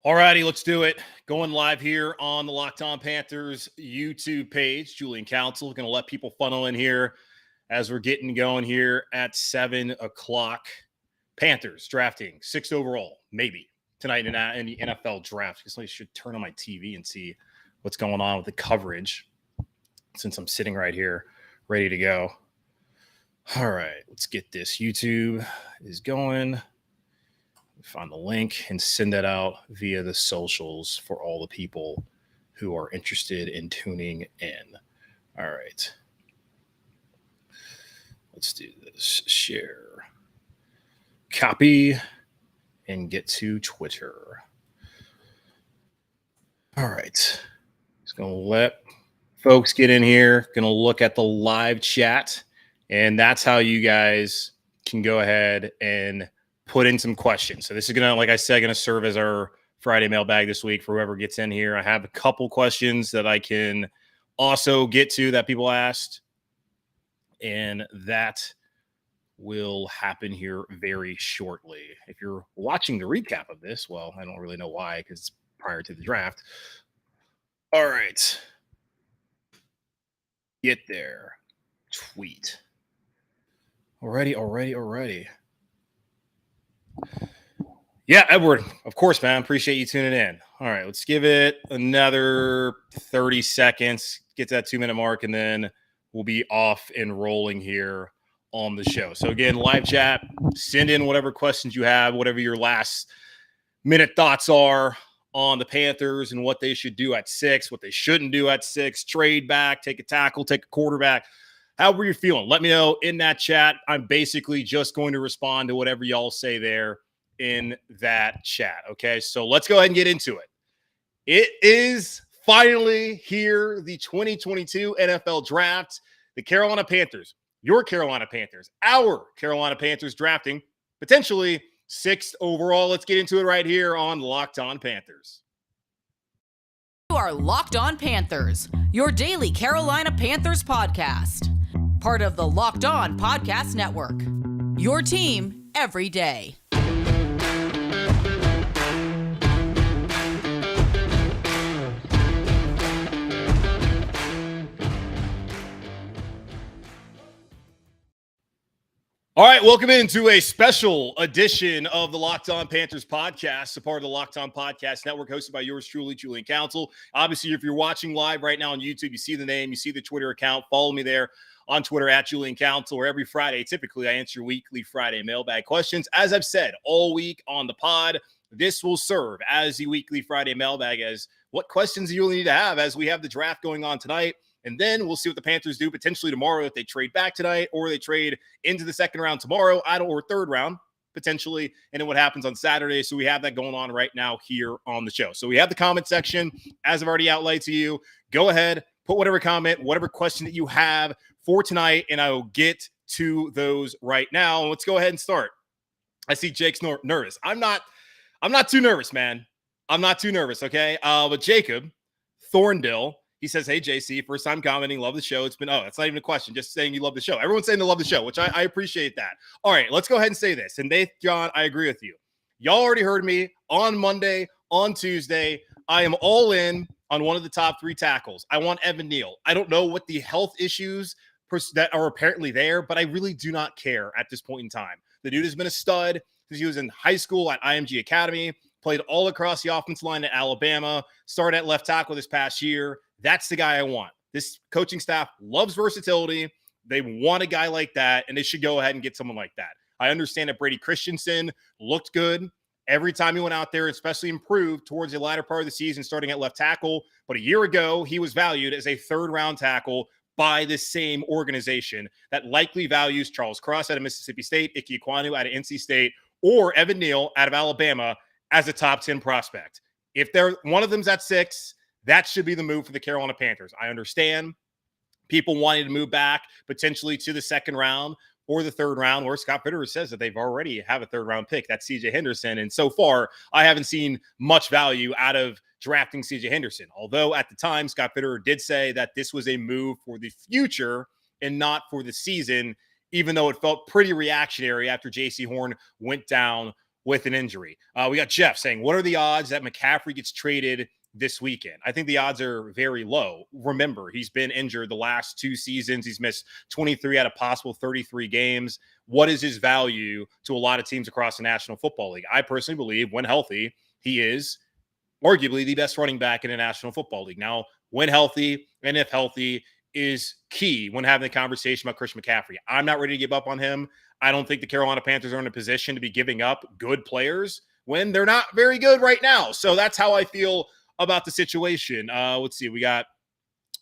Alrighty, let's do it. Going live here on the Locked On Panthers YouTube page. Julian Council going to let people funnel in here as we're getting going here at 7 o'clock. Panthers drafting 6th overall, maybe tonight in the NFL draft. I guess I should turn on my TV and see what's going on with the coverage since I'm sitting right here ready to go. All right, let's get this. YouTube is going. Find the link and send that out via the socials for all the people who are interested in tuning in. All right. Let's do this. Share. Copy and get to Twitter. All right. Just going to let folks get in here. Going to look at the live chat. And that's how you guys can go ahead and put in some questions. So this is going to, like I said, going to serve as our Friday mailbag this week for whoever gets in here. I have a couple questions that I can also get to that people asked, and that will happen here very shortly. If you're watching the recap of this, well, I don't really know why, because it's prior to the draft. All right. Get there. Tweet. Alrighty. Yeah, Edward, of course, man. Appreciate you tuning in. All right, let's give it another 30 seconds, get to that 2-minute mark, and then we'll be off and rolling here on the show. So again, live chat, send in whatever questions you have, whatever your last minute thoughts are on the Panthers and what they should do at 6, what they shouldn't do at 6, trade back, take a tackle, take a quarterback. However you're feeling, let me know in that chat. I'm basically just going to respond to whatever y'all say there in that chat, okay? So let's go ahead and get into it. It is finally here, the 2022 NFL Draft. The Carolina Panthers, your Carolina Panthers, our Carolina Panthers drafting potentially 6th overall. Let's get into it right here on Locked On Panthers. You are Locked On Panthers, your daily Carolina Panthers podcast. Part of the Locked On Podcast Network. Your team every day. All right, welcome into a special edition of the Locked On Panthers podcast, a part of the Locked On Podcast Network, hosted by yours truly, Julian Council. Obviously, if you're watching live right now on YouTube, you see the name, you see the Twitter account. Follow me there on Twitter at Julian Council, where every Friday, typically, I answer weekly Friday mailbag questions. As I've said all week on the pod, this will serve as the weekly Friday mailbag as what questions you'll need to have as we have the draft going on tonight. And then we'll see what the Panthers do potentially tomorrow if they trade back tonight or they trade into the 2nd round tomorrow, or 3rd round potentially, and then what happens on Saturday. So we have that going on right now here on the show. So we have the comment section, as I've already outlined to you. Go ahead, put whatever comment, whatever question that you have for tonight, and I will get to those right now. Let's go ahead and start. I see Jake's nervous. I'm not too nervous, man. I'm not too nervous, okay? But Jacob Thorndale, he says, hey, JC, first time commenting, love the show. It's been, that's not even a question, just saying you love the show. Everyone's saying they love the show, which I appreciate that. All right, let's go ahead and say this. And Nathan, John, I agree with you. Y'all already heard me on Monday, on Tuesday. I am all in on one of the top 3 tackles. I want Evan Neal. I don't know what the health issues that are apparently there, but I really do not care at this point in time. The dude has been a stud because he was in high school at IMG Academy, played all across the offensive line at Alabama, started at left tackle this past year. That's the guy I want. This coaching staff loves versatility. They want a guy like that, and they should go ahead and get someone like that. I understand that Brady Christensen looked good every time he went out there, especially improved towards the latter part of the season, starting at left tackle. But a year ago, he was valued as a 3rd-round tackle by this same organization that likely values Charles Cross out of Mississippi State, Ike Ekwonu out of NC State, or Evan Neal out of Alabama as a top 10 prospect. If one of them's at 6, that should be the move for the Carolina Panthers. I understand people wanting to move back potentially to the 2nd round or the 3rd round, where Scott Fitterer says that they've already have a 3rd-round pick. That's C.J. Henderson. And so far, I haven't seen much value out of drafting C.J. Henderson. Although at the time, Scott Fitterer did say that this was a move for the future and not for the season, even though it felt pretty reactionary after J.C. Horn went down with an injury. We got Jeff saying, what are the odds that McCaffrey gets traded this weekend? I think the odds are very low. Remember, he's been injured the last 2 seasons. He's missed 23 out of possible 33 games. What is his value to a lot of teams across the National Football League? I personally believe when healthy, he is arguably the best running back in the National Football League. Now, when healthy and if healthy is key when having the conversation about Christian McCaffrey. I'm not ready to give up on him. I don't think the Carolina Panthers are in a position to be giving up good players when they're not very good right now. So that's how I feel about the situation. Let's see. We got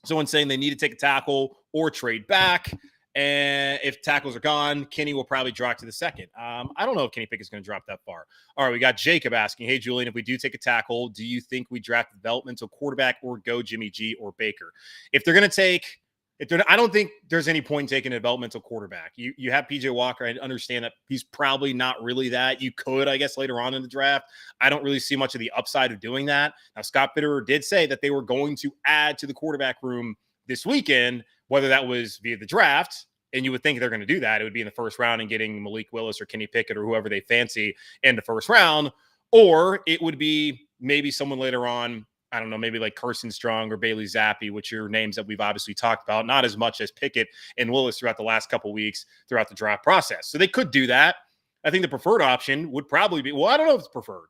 someone saying they need to take a tackle or trade back. And if tackles are gone, Kenny will probably drop to the second. I don't know if Kenny Pickett's going to drop that far. All right, we got Jacob asking, hey, Julian, if we do take a tackle, do you think we draft developmental quarterback or go Jimmy G or Baker? I don't think there's any point in taking a developmental quarterback. You have PJ Walker. I understand that he's probably not really that. You could, I guess, later on in the draft. I don't really see much of the upside of doing that. Now, Scott Bitterer did say that they were going to add to the quarterback room this weekend, whether that was via the draft, and you would think they're going to do that. It would be in the first round and getting Malik Willis or Kenny Pickett or whoever they fancy in the first round, or it would be maybe someone later on, I don't know, maybe like Carson Strong or Bailey Zappi, which are names that we've obviously talked about, not as much as Pickett and Willis throughout the last couple weeks throughout the draft process. So they could do that. I think the preferred option would probably be, well, I don't know if it's preferred.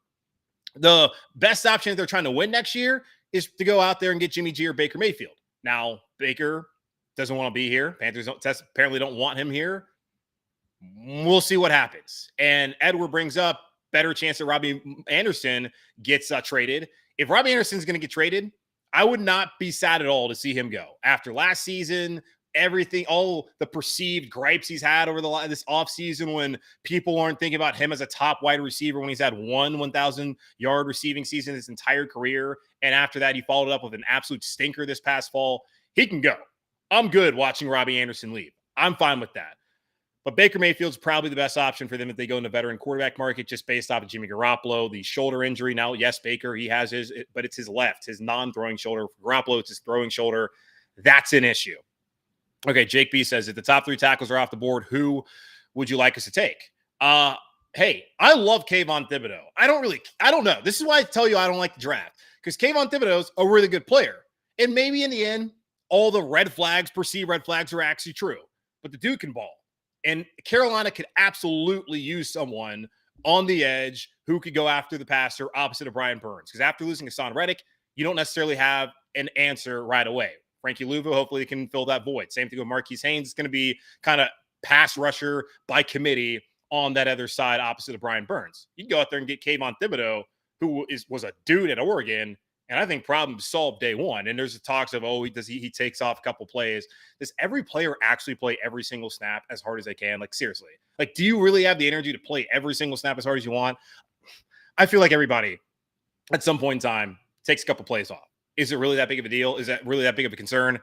The best option if they're trying to win next year is to go out there and get Jimmy G or Baker Mayfield. Now, Baker doesn't want to be here. Panthers apparently don't want him here. We'll see what happens. And Edward brings up better chance that Robbie Anderson gets traded. If Robbie Anderson's going to get traded, I would not be sad at all to see him go. After last season, everything, all the perceived gripes he's had over this offseason when people aren't thinking about him as a top wide receiver when he's had one 1,000-yard receiving season his entire career. And after that, he followed up with an absolute stinker this past fall. He can go. I'm good watching Robbie Anderson leave. I'm fine with that. But Baker Mayfield's probably the best option for them if they go in the veteran quarterback market, just based off of Jimmy Garoppolo, the shoulder injury. Now, yes, Baker, he has his, but it's his left, his non-throwing shoulder. For Garoppolo, it's his throwing shoulder. That's an issue. Okay, Jake B says, if the top 3 tackles are off the board, who would you like us to take? Hey, I love Kayvon Thibodeau. I don't know. This is why I tell you I don't like the draft, because Kayvon Thibodeau's a really good player. And maybe in the end, all the perceived red flags are actually true. But the dude can ball. And Carolina could absolutely use someone on the edge who could go after the passer opposite of Brian Burns. Because after losing Hassan Reddick, you don't necessarily have an answer right away. Frankie Louvu, hopefully they can fill that void. Same thing with Marquise Haynes. It's going to be kind of pass rusher by committee on that other side opposite of Brian Burns. You can go out there and get Kayvon Thibodeau, who was a dude at Oregon, and I think problem solved day one. And there's the talks of, he takes off a couple plays. Does every player actually play every single snap as hard as they can? Like, seriously. Like, do you really have the energy to play every single snap as hard as you want? I feel like everybody at some point in time takes a couple plays off. Is it really that big of a deal? Is that really that big of a concern?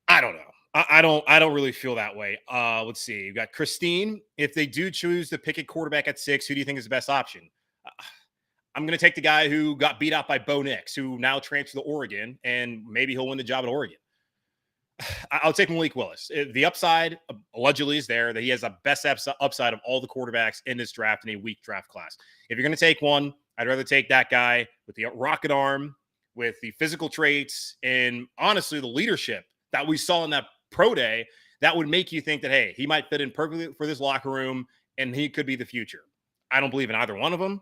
I don't know. I don't really feel that way. Let's see. You got Christine. If they do choose to pick a quarterback at 6, who do you think is the best option? I'm going to take the guy who got beat out by Bo Nix, who now transferred to Oregon, and maybe he'll win the job at Oregon. I'll take Malik Willis. The upside allegedly is there, that he has the best upside of all the quarterbacks in this draft in a weak draft class. If you're going to take one, I'd rather take that guy with the rocket arm, with the physical traits, and honestly, the leadership that we saw in that pro day that would make you think that, hey, he might fit in perfectly for this locker room, and he could be the future. I don't believe in either one of them.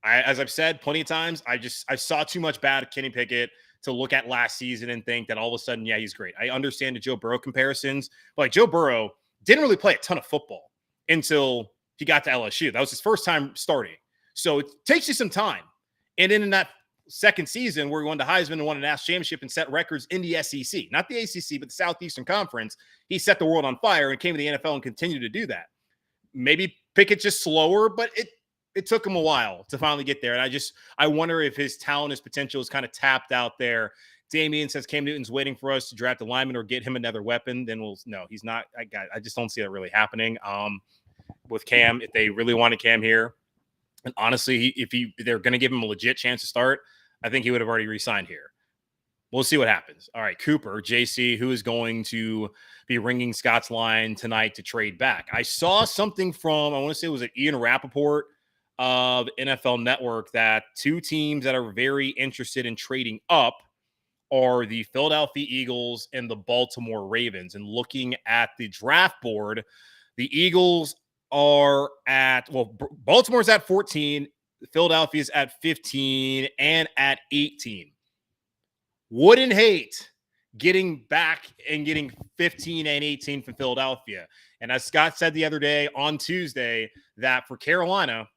As I've said plenty of times, I saw too much bad at Kenny Pickett to look at last season and think that all of a sudden, yeah, he's great. I understand the Joe Burrow comparisons, but like Joe Burrow didn't really play a ton of football until he got to LSU. That was his first time starting. So it takes you some time. And then in that second season where he won the Heisman and won a national championship and set records in the SEC, not the ACC, but the Southeastern Conference, he set the world on fire and came to the NFL and continued to do that. Maybe Pickett just slower, but it took him a while to finally get there. And I wonder if his talent, his potential is kind of tapped out there. Damian says Cam Newton's waiting for us to draft a lineman or get him another weapon. Then no, he's not. I just don't see that really happening with Cam. If they really wanted Cam here, and honestly, if they're going to give him a legit chance to start, I think he would have already re-signed here. We'll see what happens. All right, Cooper, JC, who is going to be ringing Scott's line tonight to trade back? I saw something from, I want to say it was Ian Rappaport. of NFL Network that two teams that are very interested in trading up are the Philadelphia Eagles and the Baltimore Ravens. And looking at the draft board, the Eagles are at, well, Baltimore's at 14, Philadelphia's at 15, and at 18. Wouldn't hate getting back and getting 15 and 18 from Philadelphia. And as Scott said the other day on Tuesday, that for Carolina,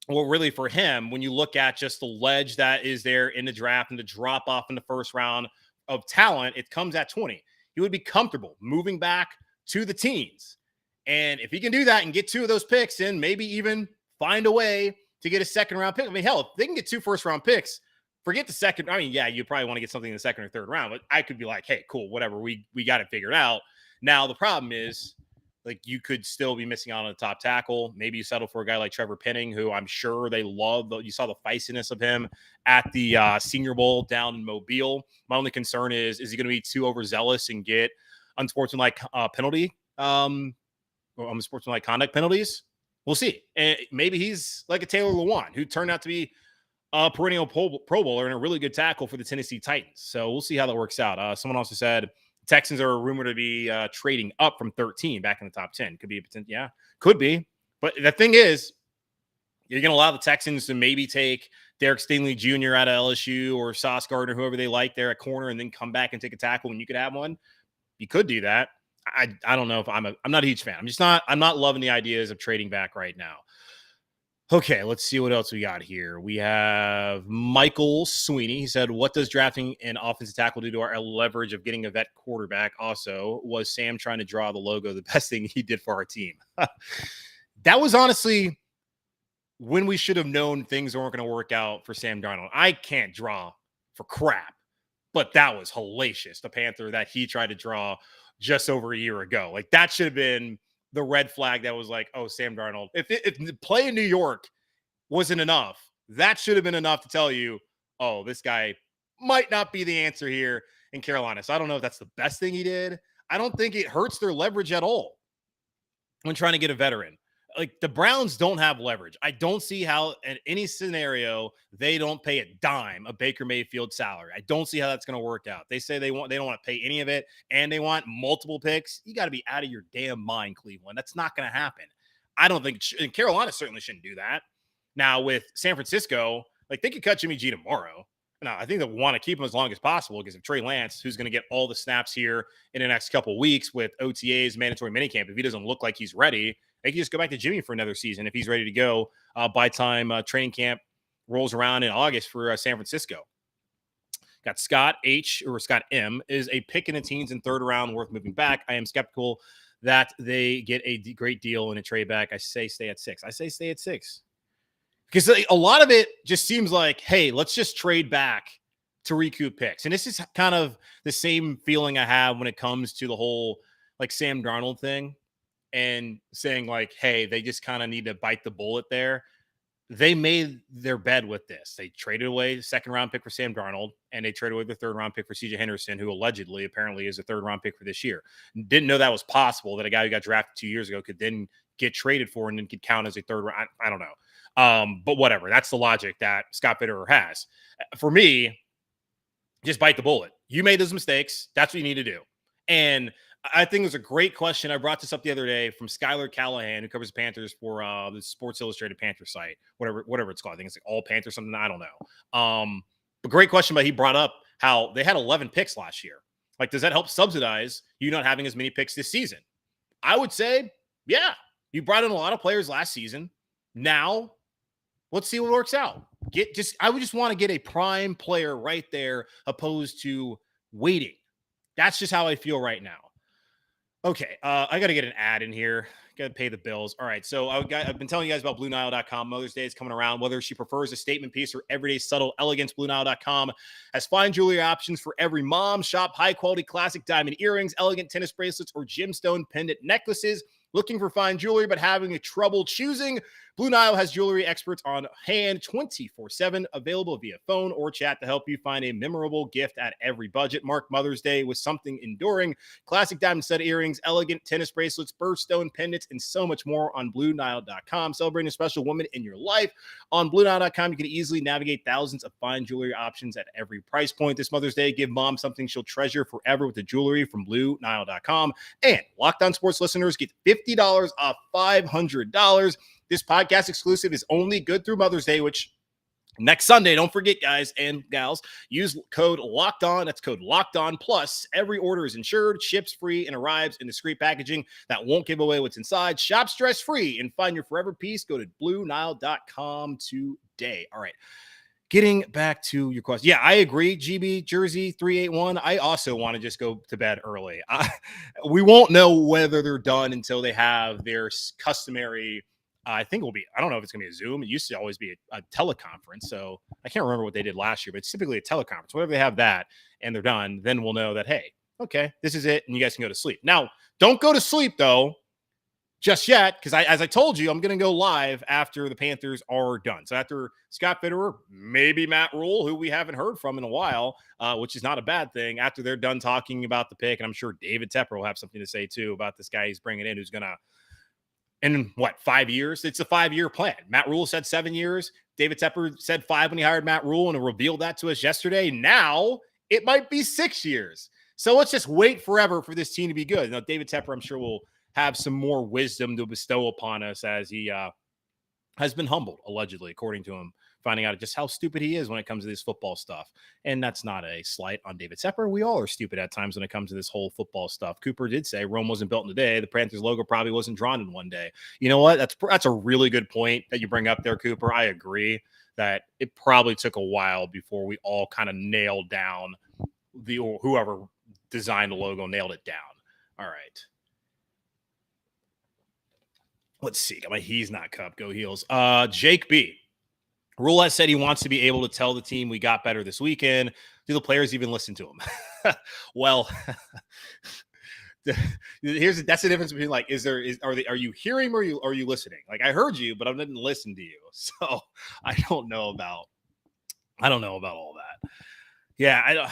well, really for him, when you look at just the ledge that is there in the draft and the drop off in the first round of talent, it comes at 20. He would be comfortable moving back to the teens. And if he can do that and get two of those picks and maybe even find a way to get a second round pick, I mean, hell, if they can get 2 first round picks, forget the second. I mean, yeah, you probably want to get something in the second or third round, but I could be like, hey, cool, whatever. We got it figured out. Now, the problem is, like, you could still be missing out on a top tackle. Maybe you settle for a guy like Trevor Penning, who I'm sure they love. You saw the feistiness of him at the Senior Bowl down in Mobile. My only concern is he going to be too overzealous and get unsportsmanlike unsportsmanlike conduct penalties? We'll see. And maybe he's like a Taylor Lewan, who turned out to be a perennial Pro Bowler and a really good tackle for the Tennessee Titans. So we'll see how that works out. Someone also said Texans are rumored to be trading up from 13 back in the top 10. Could be a potential. Yeah, could be. But the thing is, you're going to allow the Texans to maybe take Derek Stingley Jr. out of LSU or Sauce Gardner, whoever they like there at corner, and then come back and take a tackle when you could have one. You could do that. I don't know if I'm not a huge fan. I'm not loving the ideas of trading back right now. Okay, let's see what else we got here. We have Michael Sweeney. He said, what does drafting an offensive tackle do to our leverage of getting a vet quarterback? Also, was Sam trying to draw the logo the best thing he did for our team? That was honestly when we should have known things weren't going to work out for Sam Darnold. I can't draw for crap, but that was hellacious, the Panther that he tried to draw just over a year ago. Like, that should have been the red flag that was like, oh, Sam Darnold. If play in New York wasn't enough, that should have been enough to tell you, oh, this guy might not be the answer here in Carolina. So I don't know if that's the best thing he did. I don't think it hurts their leverage at all when trying to get a veteran. Like, the Browns don't have leverage. I don't see how in any scenario they don't pay a dime of Baker Mayfield salary. I don't see how that's going to work out. They say they don't want to pay any of it, and they want multiple picks. You got to be out of your damn mind, Cleveland. That's not going to happen. I don't think, and Carolina certainly shouldn't do that. Now with San Francisco, like, they could cut Jimmy G tomorrow. Now, I think they want to keep him as long as possible because if Trey Lance, who's going to get all the snaps here in the next couple of weeks with OTAs, mandatory minicamp, if he doesn't look like he's ready, they can just go back to Jimmy for another season if he's ready to go by time training camp rolls around in August for San Francisco. Got Scott M is a pick in the teens and third round worth moving back. I am skeptical that they get a great deal in a trade back. I say stay at 6. I say stay at 6. Because a lot of it just seems like, hey, let's just trade back to recoup picks. And this is kind of the same feeling I have when it comes to the whole, like, Sam Darnold thing and saying, like, hey, they just kind of need to bite the bullet there. They made their bed with this. They traded away the second-round pick for Sam Darnold, and they traded away the third-round pick for C.J. Henderson, who apparently is a third-round pick for this year. Didn't know that was possible, that a guy who got drafted 2 years ago could then get traded for and then could count as a third round. I don't know. But whatever. That's the logic that Scott Fitterer has. For me, just bite the bullet. You made those mistakes. That's what you need to do. And I think it was a great question. I brought this up the other day from Skylar Callahan, who covers the Panthers for the Sports Illustrated Panther site, whatever it's called. I think it's like All Panthers, something. I don't know. But great question. But he brought up how they had 11 picks last year. Like, does that help subsidize you not having as many picks this season? I would say, yeah. You brought in a lot of players last season. Now, let's see what works out. I would just want to get a prime player right there opposed to waiting. That's just how I feel right now. Okay, I got to get an ad in here. Got to pay the bills. All right, so I've been telling you guys about BlueNile.com. Mother's Day is coming around. Whether she prefers a statement piece or everyday subtle elegance, BlueNile.com has fine jewelry options for every mom. Shop high-quality classic diamond earrings, elegant tennis bracelets, or gemstone pendant necklaces. Looking for fine jewelry but having trouble choosing? Blue Nile has jewelry experts on hand 24/7, available via phone or chat to help you find a memorable gift at every budget. Mark Mother's Day with something enduring. Classic diamond stud earrings, elegant tennis bracelets, birthstone pendants, and so much more on BlueNile.com. Celebrating a special woman in your life. On BlueNile.com, you can easily navigate thousands of fine jewelry options at every price point. This Mother's Day, give mom something she'll treasure forever with the jewelry from BlueNile.com. And Locked On Sports listeners get $50 off $500. This podcast exclusive is only good through Mother's Day, which next Sunday. Don't forget, guys and gals, use code Locked On. That's code Locked On. Plus, every order is insured, ships free, and arrives in discreet packaging that won't give away what's inside. Shop stress free and find your forever peace. Go to BlueNile.com today. All right. Getting back to your question. Yeah, I agree. GB Jersey 381. I also want to just go to bed early. We won't know whether they're done until they have their customary. I think it will be, I don't know if it's going to be a Zoom. It used to always be a teleconference. So I can't remember what they did last year, but it's typically a teleconference. Whenever they have that and they're done, then we'll know that, hey, okay, this is it. And you guys can go to sleep. Now, don't go to sleep, though, just yet, because as I told you, I'm going to go live after the Panthers are done. So after Scott Fitterer, maybe Matt Rule, who we haven't heard from in a while, which is not a bad thing, after they're done talking about the pick, and I'm sure David Tepper will have something to say, too, about this guy he's bringing in who's going to, in 5 years? It's a 5-year plan. Matt Rule said 7 years. David Tepper said 5 when he hired Matt Rule and revealed that to us yesterday. Now it might be 6 years. So let's just wait forever for this team to be good. Now, David Tepper, I'm sure, will have some more wisdom to bestow upon us as he has been humbled, allegedly, according to him, finding out just how stupid he is when it comes to this football stuff. And that's not a slight on David Tepper. We all are stupid at times when it comes to this whole football stuff. Cooper did say Rome wasn't built in a day. The Panthers logo probably wasn't drawn in one day. You know what? That's a really good point that you bring up there, Cooper. I agree that it probably took a while before we all kind of nailed down whoever designed the logo, nailed it down. All right. Let's see. Got my He's Not Cup. Go Heels. Jake B. Rule has said he wants to be able to tell the team we got better this weekend. Do the players even listen to him? Well, that's the difference between are you hearing or are you listening? Like, I heard you, but I didn't listen to you. So I don't know about all that. Yeah,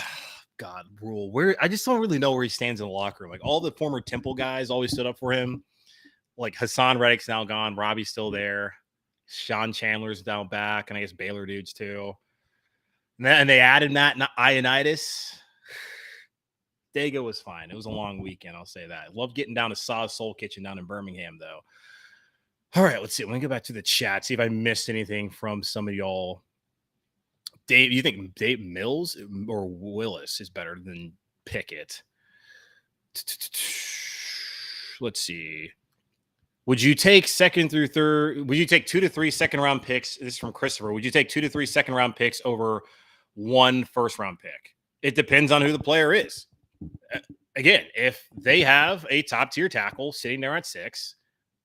God, Rule. I just don't really know where he stands in the locker room. Like, all the former Temple guys always stood up for him. Like, Hassan Reddick's now gone. Robbie's still there. Sean Chandler's down back. And I guess Baylor dudes too. And they added Matt Ioannidis. Dago was fine. It was a long weekend, I'll say that. I love getting down to Saw's Soul Kitchen down in Birmingham, though. All right, let's see. Let me go back to the chat, see if I missed anything from some of y'all. Dave, you think Dave Mills or Willis is better than Pickett? Let's see. Would you take second through third? Would you take 2 to 3 second-round picks? This is from Christopher. Would you take 2 to 3 second-round picks over 1 first-round pick? It depends on who the player is. Again, if they have a top-tier tackle sitting there at 6,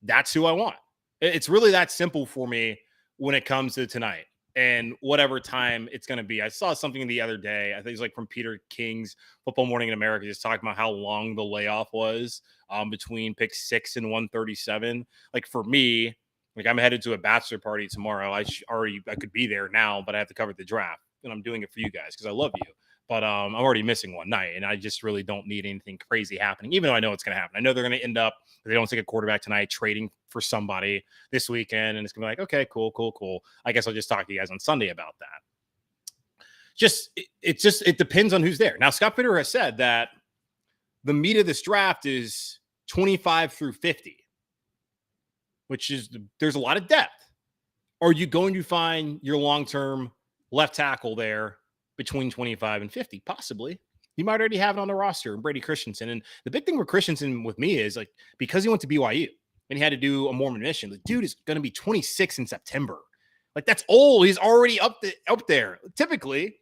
that's who I want. It's really that simple for me when it comes to tonight and whatever time it's going to be. I saw something the other day. I think it's like from Peter King's Football Morning in America, just talking about how long the layoff was between pick 6 and 137. Like, for me, like, I'm headed to a bachelor party tomorrow. I could be there now, but I have to cover the draft, and I'm doing it for you guys because I love you. But I'm already missing one night, and I just really don't need anything crazy happening, even though I know it's going to happen. I know they're going to end up, if they don't take a quarterback tonight, trading for somebody this weekend, and it's going to be like, okay, cool. I guess I'll just talk to you guys on Sunday about that. It depends on who's there. Now, Scott Fitterer has said that the meat of this draft is 25 through 50, which is, there's a lot of depth. Are you going to find your long-term left tackle there between 25 and 50? Possibly. You might already have it on the roster, Brady Christensen. And the big thing with Christensen with me is, like, because he went to BYU and he had to do a Mormon mission, the dude is going to be 26 in September. Like, that's old. He's already up there. Typically,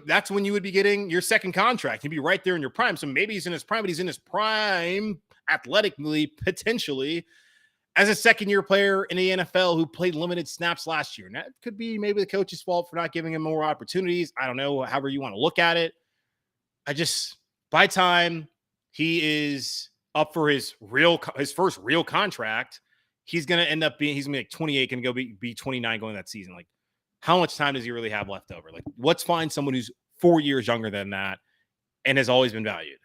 that's when you would be getting your second contract. He'd be right there in your prime. So maybe he's in his prime, but he's in his prime athletically, potentially, as a second-year player in the NFL who played limited snaps last year. And that could be maybe the coach's fault for not giving him more opportunities. I don't know, however you want to look at it. By time he is up for his first real contract, he's going to end up being, he's going to be like 28, going to go be 29 going that season. Like, how much time does he really have left over? Like, let's find someone who's 4 years younger than that and has always been valued.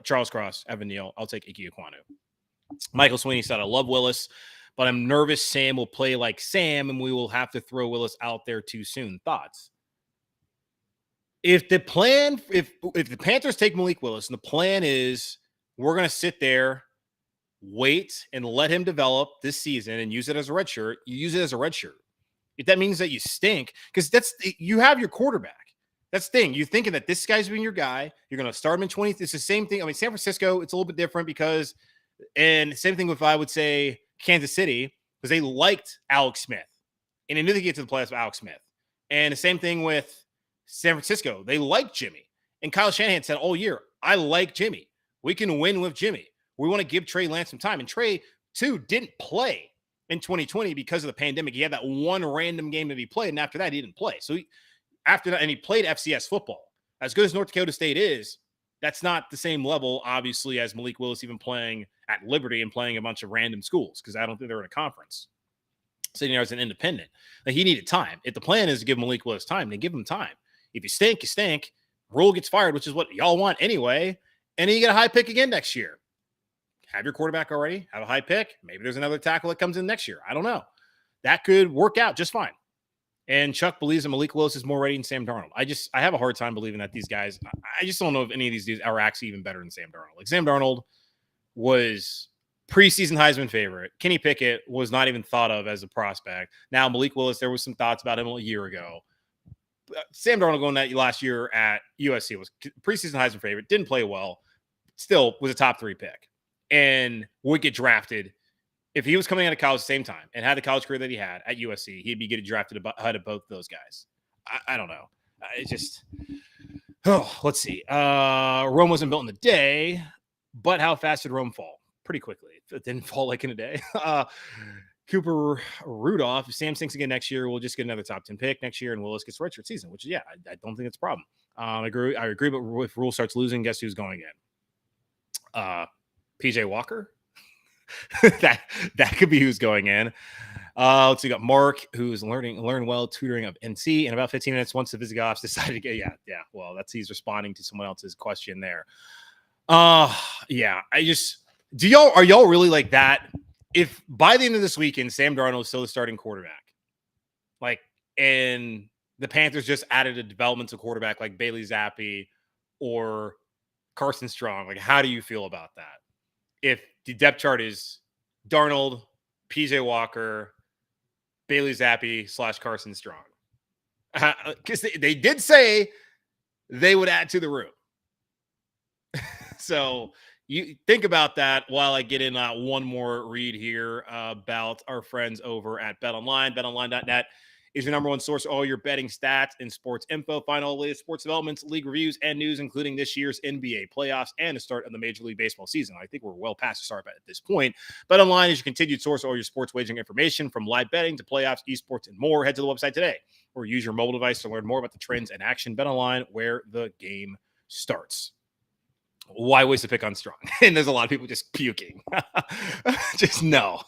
Charles Cross, Evan Neal. I'll take Ike Ekwonu. Michael Sweeney said, I love Willis, but I'm nervous Sam will play like Sam and we will have to throw Willis out there too soon. Thoughts? If the Panthers take Malik Willis and the plan is we're going to sit there, wait, and let him develop this season and use it as a red shirt, you use it as a red shirt. If that means that you stink, because you have your quarterback. That's the thing. You're thinking that this guy's being your guy. You're going to start him in 20. It's the same thing. I mean, San Francisco, it's a little bit different because, and same thing with, I would say, Kansas City, because they liked Alex Smith. And they knew they could get to the playoffs with Alex Smith. And the same thing with San Francisco. They liked Jimmy. And Kyle Shanahan said all year, I like Jimmy. We can win with Jimmy. We want to give Trey Lance some time. And Trey, too, didn't play in 2020 because of the pandemic. He had that one random game that he played, and after that, he didn't play. So after that, and he played FCS football. As good as North Dakota State is, that's not the same level, obviously, as Malik Willis even playing at Liberty and playing a bunch of random schools, because I don't think they're in a conference. Sitting there as an independent. Like, he needed time. If the plan is to give Malik Willis time, then give him time. If you stink, you stink. Rule gets fired, which is what y'all want anyway. And then you get a high pick again next year. Have your quarterback already. Have a high pick. Maybe there's another tackle that comes in next year. I don't know. That could work out just fine. And Chuck believes that Malik Willis is more ready than Sam Darnold. I have a hard time believing that these guys, I just don't know if any of these dudes are actually even better than Sam Darnold. Like, Sam Darnold was preseason Heisman favorite. Kenny Pickett was not even thought of as a prospect. Now, Malik Willis, there was some thoughts about him a year ago. Sam Darnold going that last year at USC was preseason Heisman favorite. Didn't play well. Still was a top 3 pick. And would get drafted. If he was coming out of college at the same time and had the college career that he had at USC, he'd be getting drafted ahead of both those guys. I don't know. It's just, let's see. Rome wasn't built in a day, but how fast did Rome fall? Pretty quickly. It didn't fall like in a day. Cooper Rudolph, if Sam stinks again next year, we'll just get another top 10 pick next year, and Willis gets redshirt season, which, yeah, I don't think it's a problem. I agree, but if Rule starts losing, guess who's going in? PJ Walker? that could be who's going in. Let's see, we got Mark, who's learn well tutoring of NC in about 15 minutes. Once the Visigoths decided to get, yeah. Well, he's responding to someone else's question there. Yeah, are y'all really like that? If by the end of this weekend, Sam Darnold is still the starting quarterback, like, and the Panthers just added a developmental quarterback like Bailey Zappi or Carson Strong, like, how do you feel about that? If the depth chart is Darnold, PJ Walker, Bailey Zappi / Carson Strong, because they did say they would add to the room. So you think about that while I get in one more read here about our friends over at BetOnline. BetOnline.net is your number one source for all your betting stats and sports info. Find all the latest sports developments, league reviews, and news, including this year's NBA playoffs and the start of the Major League Baseball season. I think we're well past the start at this point. BetOnline is your continued source for all your sports wagering information, from live betting to playoffs, esports, and more. Head to the website today or use your mobile device to learn more about the trends and action. BetOnline, where the game starts. Why waste a pick on Strong? And there's a lot of people just puking. Just no.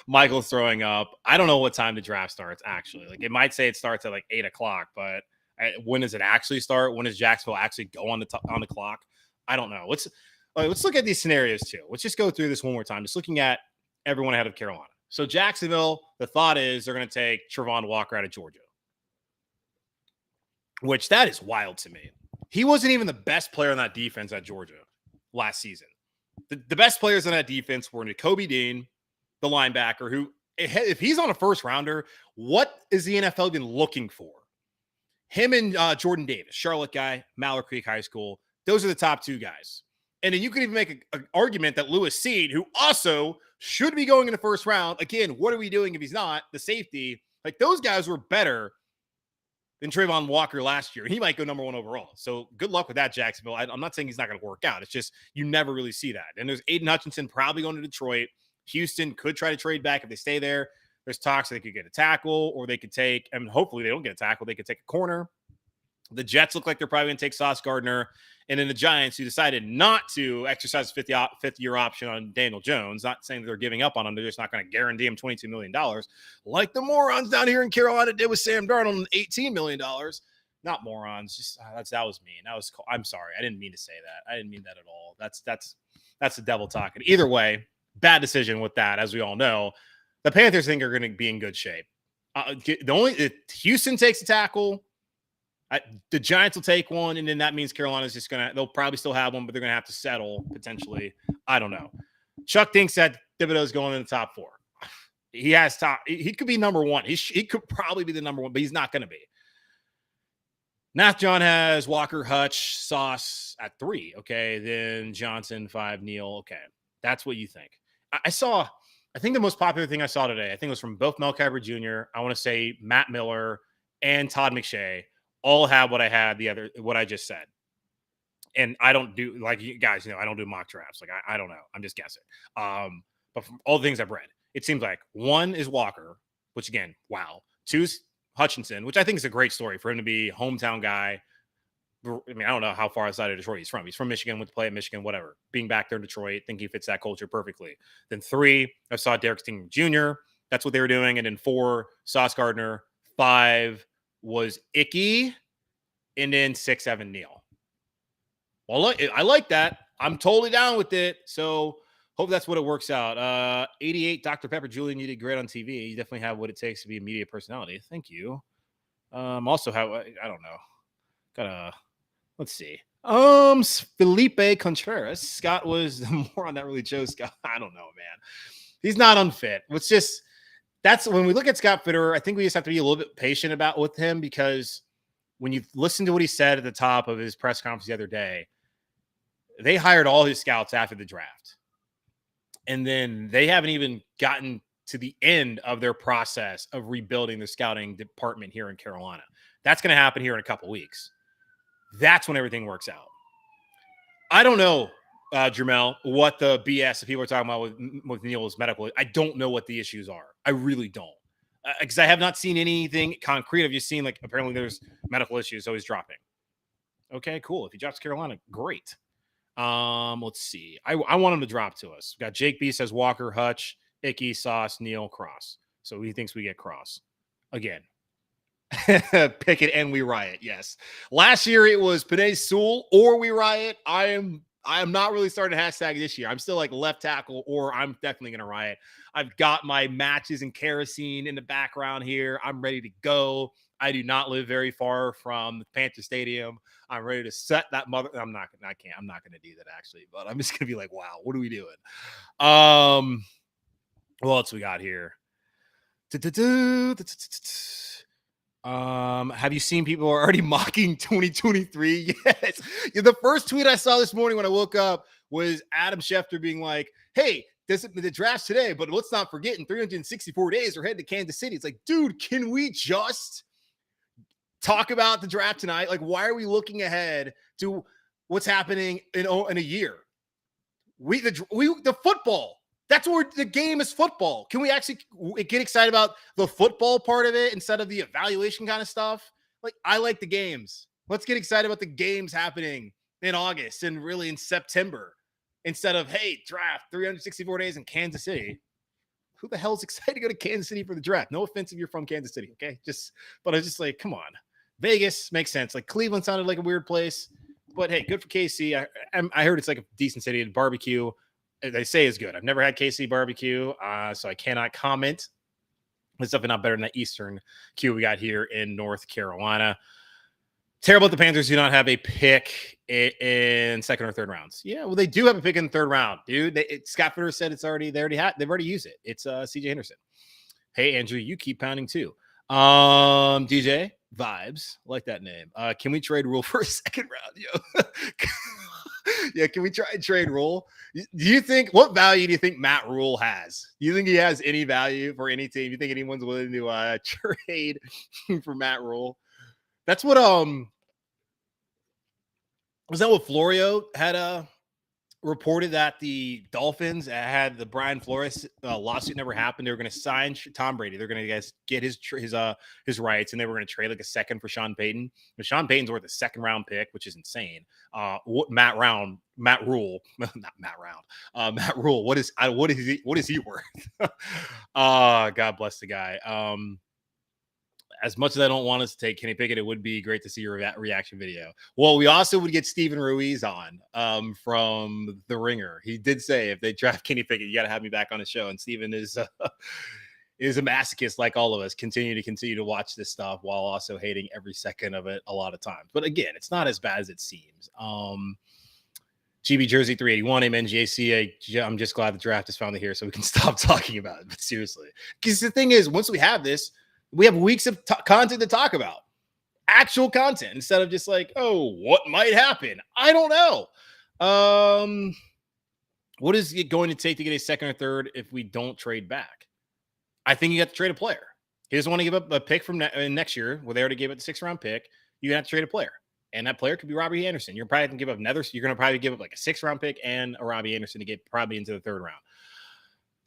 Michael's throwing up. I don't know what time the draft starts, actually. Like, it might say it starts at like 8 o'clock, but when does it actually start? When does Jacksonville actually go on the clock? I don't know. Let's look at these scenarios too. Let's just go through this one more time. Just looking at everyone ahead of Carolina. So Jacksonville, the thought is they're going to take Trevon Walker out of Georgia, which that is wild to me. He wasn't even the best player on that defense at Georgia last season. The best players on that defense were Nakobe Dean, the linebacker, who, if he's on a first rounder, what is the NFL even looking for? Him and Jordan Davis, Charlotte guy, Mallard Creek High School. Those are the top 2 guys. And then you could even make an argument that Lewis Seed, who also should be going in the first round. Again, what are we doing if he's not? The safety. Like, those guys were better than Trevon Walker last year. He might go number 1 overall. So good luck with that, Jacksonville. I'm not saying he's not going to work out. It's just you never really see that. And there's Aiden Hutchinson probably going to Detroit. Houston could try to trade back if they stay there. There's talks that they could get a tackle, or they could take, and hopefully they don't get a tackle, they could take a corner. The Jets look like they're probably going to take Sauce Gardner. And then the Giants, who decided not to exercise a fifth-year option on Daniel Jones, not saying that they're giving up on him, they're just not going to guarantee him $22 million, like the morons down here in Carolina did with Sam Darnold, $18 million. Not morons, just that was mean. I'm sorry, I didn't mean to say that. I didn't mean that at all. That's the devil talking. Either way, bad decision with that, as we all know. The Panthers think are going to be in good shape. If Houston takes a tackle, the Giants will take one, and then that means Carolina's just they'll probably still have one, but they're going to have to settle potentially. I don't know. Chuck thinks that Thibodeau's going in the top 4. He has he could be number 1. He could probably be the number 1, but he's not going to be. Nath John has Walker, Hutch, Sauce at 3. Okay. Then Johnson, 5, Neal. Okay. That's what you think. I think the most popular thing I saw today, I think it was from both Mel Kiper Jr., I want to say Matt Miller and Todd McShay, all have what I just said. And I don't do, like you guys know, I don't do mock drafts. Like, I don't know. I'm just guessing. But from all the things I've read, it seems like 1 is Walker, which again, wow. 2 is Hutchinson, which I think is a great story for him to be a hometown guy. I mean, I don't know how far outside of Detroit he's from. He's from Michigan, went to play at Michigan, whatever. Being back there in Detroit, think he fits that culture perfectly. Then 3, I saw Derek Stingley Jr. That's what they were doing. And then 4, Sauce Gardner. 5 was Icky. And then 6, Evan Neal. Well, look, I like that. I'm totally down with it. So hope that's what it works out. 88, Dr. Pepper Julian, you did great on TV. You definitely have what it takes to be a media personality. Thank you. Also have, I don't know. Let's see. Felipe Contreras. Scott was more on that really chose Scott. I don't know, man. He's not unfit. That's when we look at Scott Fitterer, I think we just have to be a little bit patient with him, because when you listen to what he said at the top of his press conference the other day, they hired all his scouts after the draft. And then they haven't even gotten to the end of their process of rebuilding the scouting department here in Carolina. That's going to happen here in a couple weeks. That's when everything works out. I don't know, Jermel, what the BS that people are talking about with Neal's medical. I don't know what the issues are. I really don't. Because I have not seen anything concrete. I've just seen, like, apparently there's medical issues, so he's dropping. Okay, cool. If he drops Carolina, great. Let's see. I want him to drop to us. We got Jake B says Walker, Hutch, Icky, Sauce, Neal, Cross. So he thinks we get Cross again. Pickett and we riot. Yes. Last year it was Penei Sewell or we riot. I am not really starting to hashtag this year. I'm still like left tackle, or I'm definitely going to riot. I've got my matches and kerosene in the background here. I'm ready to go. I do not live very far from the Panther Stadium. I'm ready to set that mother. I'm not going to do that actually, but I'm just going to be like, wow, what are we doing? What else we got here? Have you seen people are already mocking 2023? Yes. The first tweet I saw this morning when I woke up was Adam Schefter being like, hey, the draft's today, but let's not forget in 364 days we're heading to Kansas City. It's like, dude, can we just talk about the draft tonight? Like, why are we looking ahead to what's happening in a year? The football. That's where the game is football. Can we actually get excited about the football part of it instead of the evaluation kind of stuff? Like, I like the games. Let's get excited about the games happening in August and really in September instead of, hey, draft 364 days in Kansas City. Who the hell is excited to go to Kansas City for the draft? No offense if you're from Kansas City, okay? But I was just like, come on. Vegas makes sense. Like, Cleveland sounded like a weird place. But, hey, good for KC. I heard it's like a decent city to barbecue. They say is good. I've never had KC barbecue, so I cannot comment. It's definitely not better than that Eastern Q we got here in North Carolina. Terrible that the Panthers do not have a pick in second or third rounds. Yeah, well, they do have a pick in the third round, dude. Scott Fitterer said they've already used it. It's CJ Henderson. Hey, Andrew, you keep pounding too. DJ Vibes, like that name. Can we trade Rule for a second round? Yo. Yeah, can we try and trade Rule? What value do you think Matt Rule has? Do you think he has any value for any team? Do you think anyone's willing to trade for Matt Rule? That's what was that what Florio had reported that the Dolphins had the Brian Flores lawsuit never happened. They were going to sign Tom Brady. They're going to get his rights, and they were going to trade like a second for Sean Payton. But Sean Payton's worth a second round pick, which is insane. Matt Rule, not Matt Round. Matt Rule. What is he worth? God bless the guy. As much as I don't want us to take Kenny Pickett, it would be great to see your reaction video. Well, we also would get Steven Ruiz on from The Ringer. He did say if they draft Kenny Pickett, you got to have me back on the show. And Steven is a masochist like all of us. Continue to watch this stuff while also hating every second of it a lot of times. But again, it's not as bad as it seems. GB Jersey 381, MNGAC. I'm just glad the draft is finally here so we can stop talking about it. But seriously, because the thing is, once we have this, we have weeks of content to talk about, actual content, instead of just like, oh, what might happen? I don't know. What is it going to take to get a second or third if we don't trade back? I think you have to trade a player. He doesn't want to give up a pick from next year where they already gave up the 6th round pick. You have to trade a player. And that player could be Robbie Anderson. You're probably going to give up you're going to probably give up like a 6th round pick and a Robbie Anderson to get probably into the 3rd round.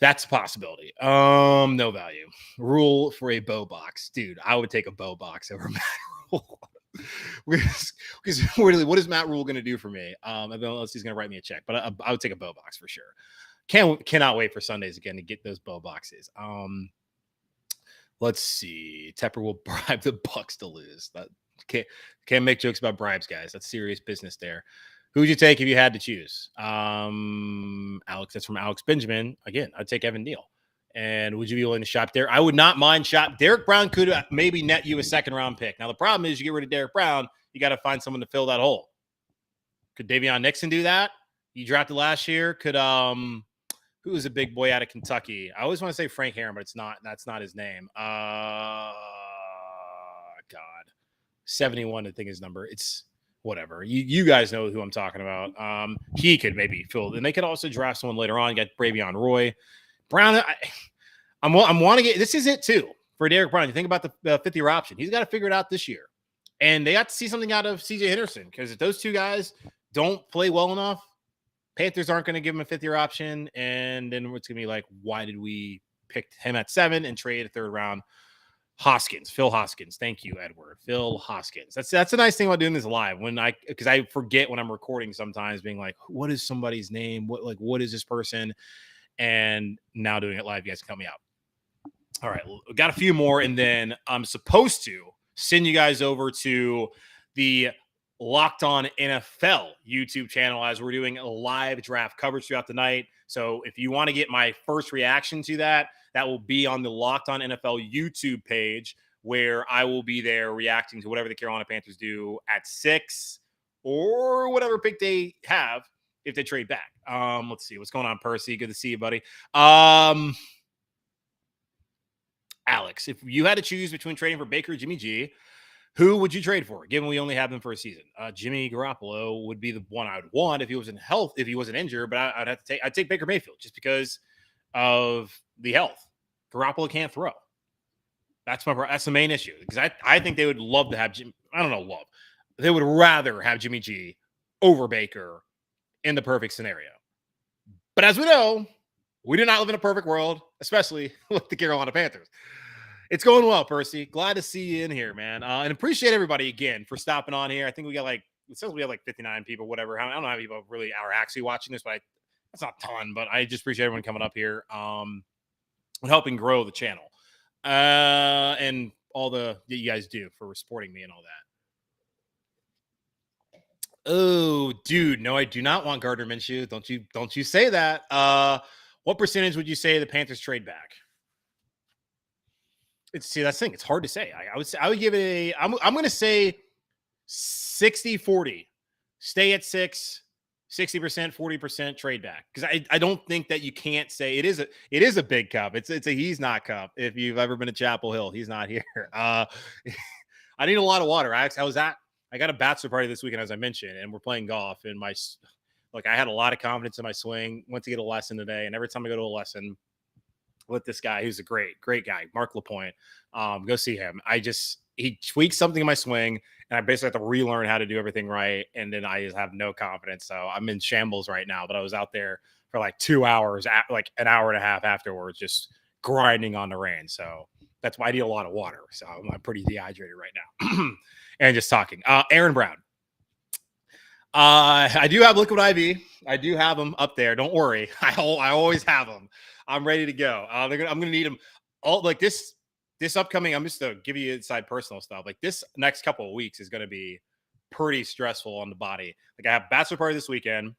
That's a possibility. No value. Rule for a bow box. Dude, I would take a bow box over Matt Rule. Because really, what is Matt Rule going to do for me? Unless he's going to write me a check. But I would take a bow box for sure. Cannot wait for Sundays again to get those bow boxes. Let's see. Tepper will bribe the Bucks to lose. That can't make jokes about bribes, guys. That's serious business there. Who would you take if you had to choose? Alex, that's from Alex Benjamin. Again, I'd take Evan Neal. And would you be willing to shop there? I would not mind shop. Derek Brown could maybe net you a 2nd round pick. Now, the problem is you get rid of Derek Brown, you got to find someone to fill that hole. Could Davion Nixon do that? You drafted last year. Could who was a big boy out of Kentucky? I always want to say Frank Heron, but it's not. That's not his name. God, 71, I think his number. It's whatever. You guys know who I'm talking about. He could maybe fill, and they could also draft someone later on. Get Bravion Roy, Brown. I'm want to get. This is it too for Derek Brown. You think about the 5th-year option. He's got to figure it out this year, and they got to see something out of C.J. Henderson because if those two guys don't play well enough, Panthers aren't going to give him a 5th-year option, and then it's going to be like, why did we pick him at 7 and trade a 3rd round? Phil Hoskins. Thank you, Edward. Phil Hoskins. That's a nice thing about doing this live because I forget when I'm recording sometimes being like, what is somebody's name? What is this person? And now doing it live, you guys can help me out. All right. We got a few more, and then I'm supposed to send you guys over to the Locked On NFL YouTube channel as we're doing a live draft coverage throughout the night. So if you want to get my first reaction to that will be on the Locked On NFL YouTube page where I will be there reacting to whatever the Carolina Panthers do at 6 or whatever pick they have if they trade back. Let's see. What's going on, Percy? Good to see you, buddy. Alex, if you had to choose between trading for Baker or Jimmy G, who would you trade for, given we only have them for a season? Jimmy Garoppolo would be the one I would want if he was in health, if he wasn't injured, but I'd take Baker Mayfield just because of the health. Garoppolo can't throw. That's the main issue. Because I think they would love to have Jimmy. I don't know, love. They would rather have Jimmy G over Baker in the perfect scenario. But as we know, we do not live in a perfect world, especially with the Carolina Panthers. It's going well, Percy. Glad to see you in here, man. And appreciate everybody again for stopping on here. I think it says we have like 59 people, whatever. I don't know how many people really are actually watching this, but that's not a ton. But I just appreciate everyone coming up here and helping grow the channel and all that you guys do for supporting me and all that. Oh, dude, no, I do not want Gardner Minshew. Don't you say that. What percentage would you say the Panthers trade back? That's the thing. It's hard to say. I would give it I'm going to say 60-40. Stay at 6, 60%, 40% trade back. Because I don't think that you can't say it is a big cup. It's a he's not cup. If you've ever been to Chapel Hill, he's not here. I need a lot of water. I got a bachelor party this weekend, as I mentioned, and we're playing golf. And I had a lot of confidence in my swing. Went to get a lesson today, and every time I go to a lesson with this guy who's a great guy, Mark LaPointe, go see him. he tweaked something in my swing, and I basically have to relearn how to do everything right. And then I just have no confidence. So I'm in shambles right now. But I was out there for like 2 hours, like an hour and a half afterwards, just grinding on the range. So that's why I need a lot of water. So I'm pretty dehydrated right now. And just talking. Aaron Brown. I do have Liquid IV. I do have them up there. Don't worry. I always have them. I'm ready to go. I'm going to need them all like this upcoming. I'm just to give you inside personal stuff. Like this next couple of weeks is going to be pretty stressful on the body. Like I have bachelor party this weekend.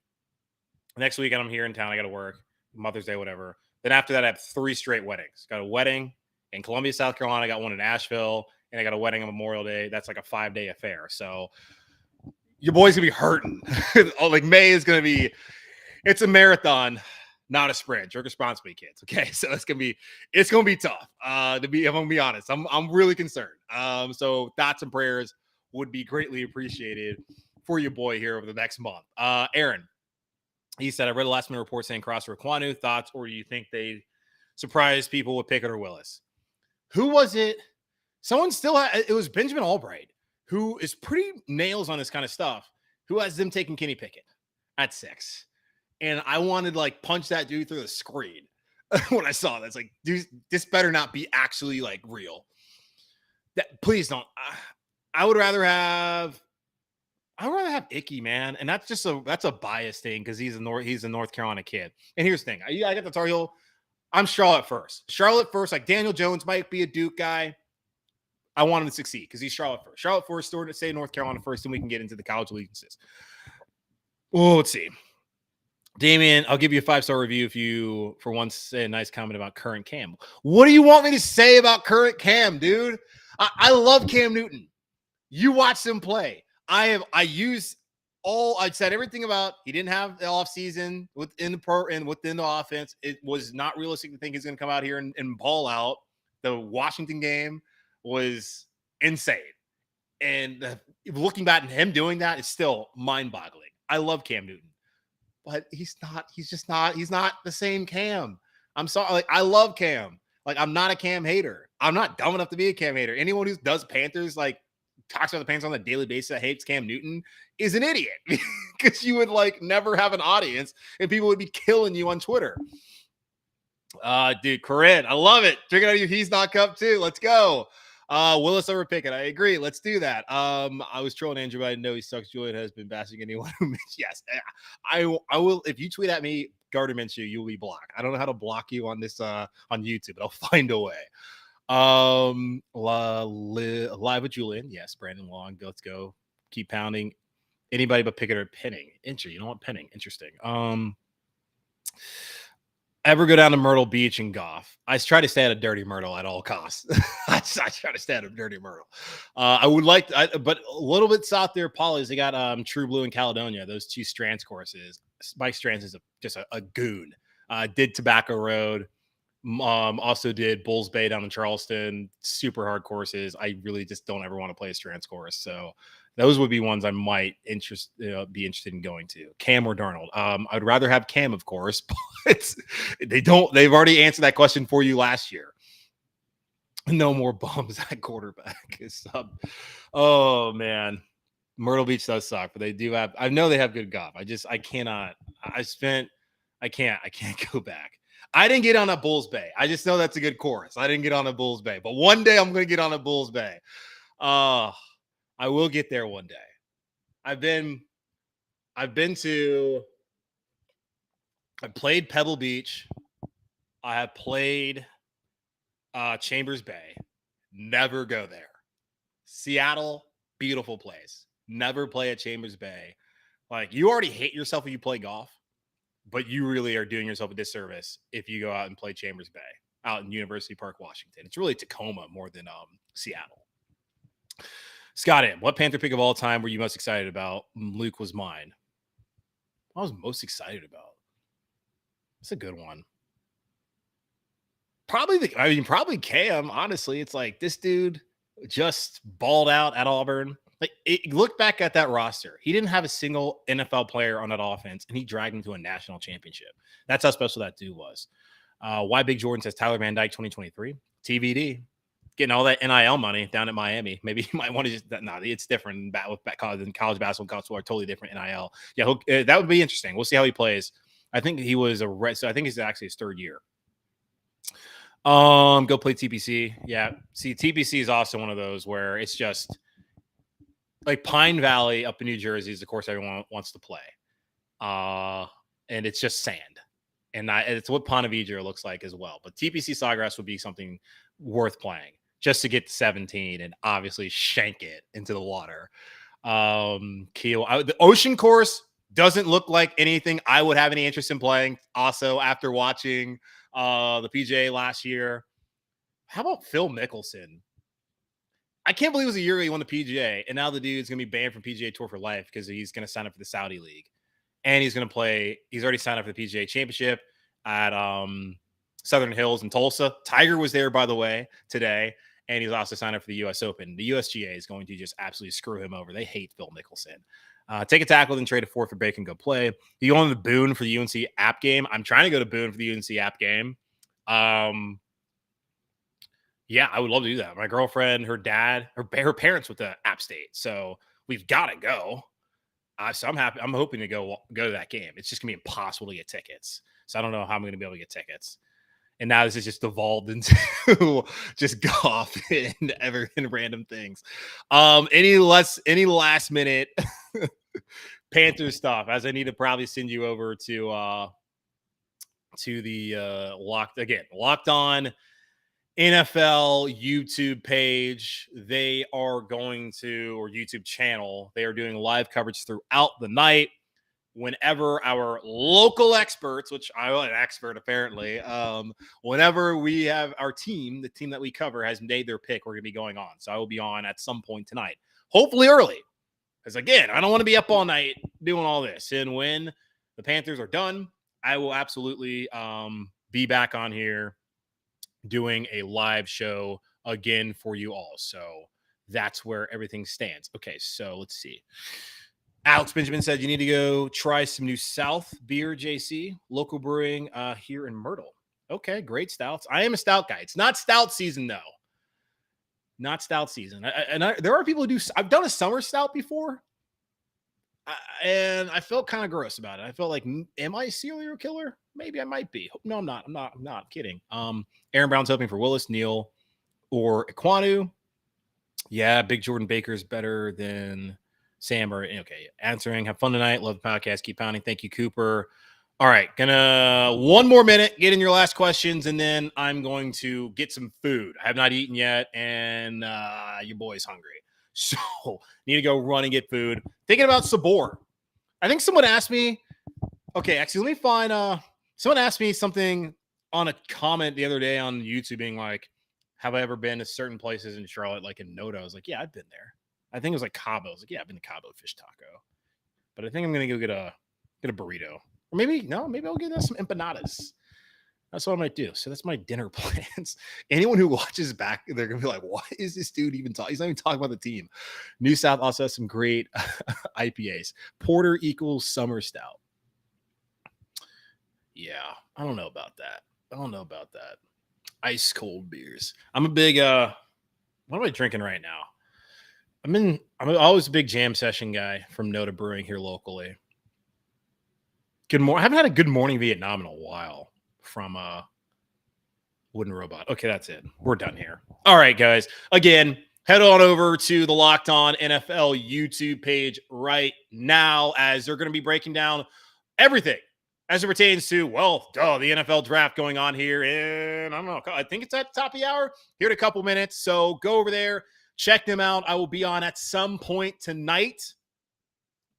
Next weekend I'm here in town. I got to work Mother's Day, whatever. Then after that, I have 3 straight weddings. Got a wedding in Columbia, South Carolina. I got one in Asheville, and I got a wedding on Memorial Day. That's like a 5-day affair. So your boy's gonna be hurting. Like May is gonna be, it's a marathon, not a sprint. Drink responsibly, kids. Okay, so it's gonna be tough. If I'm gonna be honest, I'm really concerned. So thoughts and prayers would be greatly appreciated for your boy here over the next month. Aaron, he said, I read a last minute report saying Crosser Kwanu. Thoughts, or do you think they surprise people with Pickett or Willis? Who was it? Someone still had, it was Benjamin Albright, who is pretty nails on this kind of stuff, who has them taking Kenny Pickett at 6. And I wanted to like punch that dude through the screen when I saw that. It's like, dude, this better not be actually like real. Please don't. I would rather have Icky, man. And that's a bias thing because he's a North Carolina kid. And here's the thing. I got the Tar Heel. I'm Charlotte first. Like Daniel Jones might be a Duke guy. I want him to succeed because he's Charlotte first. Charlotte first, stay North Carolina first, and we can get into the college allegiances. Well, let's see. Damian, I'll give you a 5-star review if you, for once, say a nice comment about current Cam. What do you want me to say about current Cam, dude? I love Cam Newton. You watched him play. I'd said everything about he didn't have the offseason within the offense. It was not realistic to think he's going to come out here and ball out. The Washington game was insane. And looking back at him doing that is still mind-boggling. I love Cam Newton. But he's not the same Cam. I'm sorry. Like, I love Cam. Like, I'm not a Cam hater. I'm not dumb enough to be a Cam hater. Anyone who does Panthers, like, talks about the Panthers on a daily basis that hates Cam Newton is an idiot because you would like never have an audience and people would be killing you on Twitter. Dude, Corinne, I love it. Drinking out of your He's Not Cup too. Let's go. Willis over Pickett. I agree. Let's do that. I was trolling Andrew, but I know he sucks. Julian has been bashing anyone who makes. Yes, I will. If you tweet at me, Gardner Minshew, you will be blocked. I don't know how to block you on this on YouTube, but I'll find a way. Live with Julian. Yes, Brandon Long. Let's go. Keep pounding. Anybody but Pickett or Penning. Interesting. You know what? Penning. Interesting. Ever go down to Myrtle Beach and golf? I try to stay at a Dirty Myrtle at all costs. I try to stay at a Dirty Myrtle. I would like, but a little bit south there, Polly's. They got True Blue in Caledonia. Those 2 Strands courses. Mike Strands is just a goon. Did Tobacco Road. Also did Bulls Bay down in Charleston. Super hard courses. I really just don't ever want to play a Strands course. So those would be ones I might be interested in going to. Cam or Darnold. I'd rather have Cam, of course, but they've already answered that question for you last year. No more bums at quarterback. Oh man. Myrtle Beach does suck, but they do have, I know they have good golf. I can't go back. I didn't get on a Bulls Bay. I just know that's a good course. I didn't get on a Bulls Bay, but one day I'm going to get on a Bulls Bay. I will get there one day. I played Pebble Beach. I have played Chambers Bay. Never go there. Seattle, beautiful place. Never play at Chambers Bay. Like, you already hate yourself when you play golf, but you really are doing yourself a disservice if you go out and play Chambers Bay out in University Park, Washington. It's really Tacoma more than Seattle. Scott M., what Panther pick of all time were you most excited about? Luke was mine. I was most excited about. It's a good one. Probably Cam, honestly. It's like this dude just balled out at Auburn. Like, look back at that roster. He didn't have a single NFL player on that offense, and he dragged him to a national championship. That's how special that dude was. Why Big Jordan says Tyler Van Dyke 2023? TBD. getting all that NIL money down at Miami. Maybe you might want to just no, it's different with college basketball and college football are totally different NIL. Yeah, that would be interesting. We'll see how he plays. I think he was so I think he's actually his third year. Go play TPC. Yeah. See, TPC is also one of those where it's just like Pine Valley up in New Jersey is the course everyone wants to play. And it's just sand. And it's what Ponte Vedra looks like as well. But TPC Sawgrass would be something worth playing just to get to 17 and obviously shank it into the water. The Ocean Course doesn't look like anything I would have any interest in playing. Also, after watching the PGA last year, how about Phil Mickelson? I can't believe it was a year ago he won the PGA, and now the dude's going to be banned from PGA Tour for life because he's going to sign up for the Saudi League. And he's going to play. He's already signed up for the PGA Championship at Southern Hills in Tulsa. Tiger was there, by the way, today. And he's also signed up for the U.S. Open. The USGA is going to just absolutely screw him over. They hate Phil Mickelson. Take a tackle, then trade a fourth for Bacon, go play. You go on the Boone for the UNC app game. I'm trying to go to Boone for the UNC app game. Yeah, I would love to do that. My girlfriend, her dad, her parents with the App State. So we've got to go. So I'm happy. I'm hoping to go to that game. It's just going to be impossible to get tickets. So I don't know how I'm going to be able to get tickets. And now this has just evolved into just golf and random things. Any last minute Panthers stuff, as I need to probably send you over to the Locked On NFL YouTube page. They are going to, or YouTube channel, they are doing live coverage throughout the night. Whenever our local experts, which I'm an expert apparently, whenever we have our team, the team that we cover has made their pick, we're going to be going on. So I will be on at some point tonight, hopefully early. Because again, I don't want to be up all night doing all this. And when the Panthers are done, I will absolutely be back on here doing a live show again for you all. So that's where everything stands. Okay, so let's see. Alex Benjamin said you need to go try some new South beer, JC. Local brewing here in Myrtle. Okay, great stouts. I am a stout guy. It's not stout season, though. Not stout season. There are people who do. I've done a summer stout before, and I felt kind of gross about it. I felt like, am I a serial killer? Maybe I might be. No, I'm not. I'm kidding. Aaron Brown's hoping for Willis, Neal, or Ekwonu. Yeah, Big Jordan Baker's better than Sam. Or okay, answering. Have fun tonight. Love the podcast. Keep pounding. Thank you, Cooper. All right, gonna one more minute, get in your last questions, and then I'm going to get some food. I have not eaten yet, and your boy's hungry. So need to go run and get food. Thinking about Sabor. I think someone asked me, okay, actually, let me find someone asked me something on a comment the other day on YouTube being like, have I ever been to certain places in Charlotte, like in Noda? I was like, yeah, I've been there. I think it was like Cabo. I was like, yeah, I've been to Cabo Fish Taco. But I think I'm going to go get a burrito. Or maybe I'll get us some empanadas. That's what I might do. So that's my dinner plans. Anyone who watches back, they're going to be like, why is this dude even talking? He's not even talking about the team. New South also has some great IPAs. Porter equals summer stout. Yeah, I don't know about that. Ice cold beers. I'm a big, what am I drinking right now? I'm always a big jam session guy from Noda Brewing here locally. Good morning. I haven't had a Good Morning Vietnam in a while from Wooden Robot. Okay, that's it. We're done here. All right, guys. Again, head on over to the Locked On NFL YouTube page right now, as they're going to be breaking down everything as it pertains to, the NFL draft going on here in, I don't know, I think it's at the top of the hour, here in a couple minutes. So go over there, check them out. I will be on at some point tonight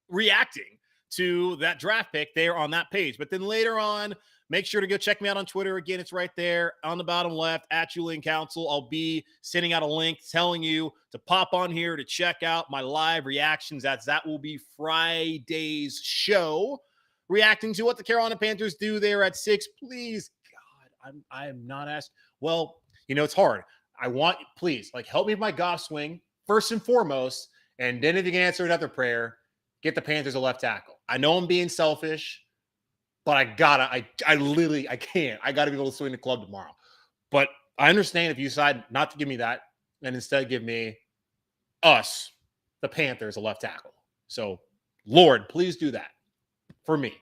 reacting to that draft pick there on that page. But then later on, make sure to go check me out on Twitter. Again, it's right there on the bottom left at Julian Council. I'll be sending out a link telling you to pop on here to check out my live reactions. That will be Friday's show, reacting to what the Carolina Panthers do there at 6. Please, God, I am not asked. Well, it's hard. Please, help me with my golf swing first and foremost. And then if you can answer another prayer, get the Panthers a left tackle. I know I'm being selfish, but I can't. I got to be able to swing the club tomorrow. But I understand if you decide not to give me that and instead give me us, the Panthers, a left tackle. So, Lord, please do that for me.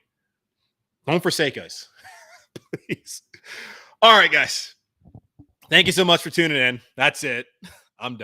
Don't forsake us. Please. All right, guys. Thank you so much for tuning in. That's it.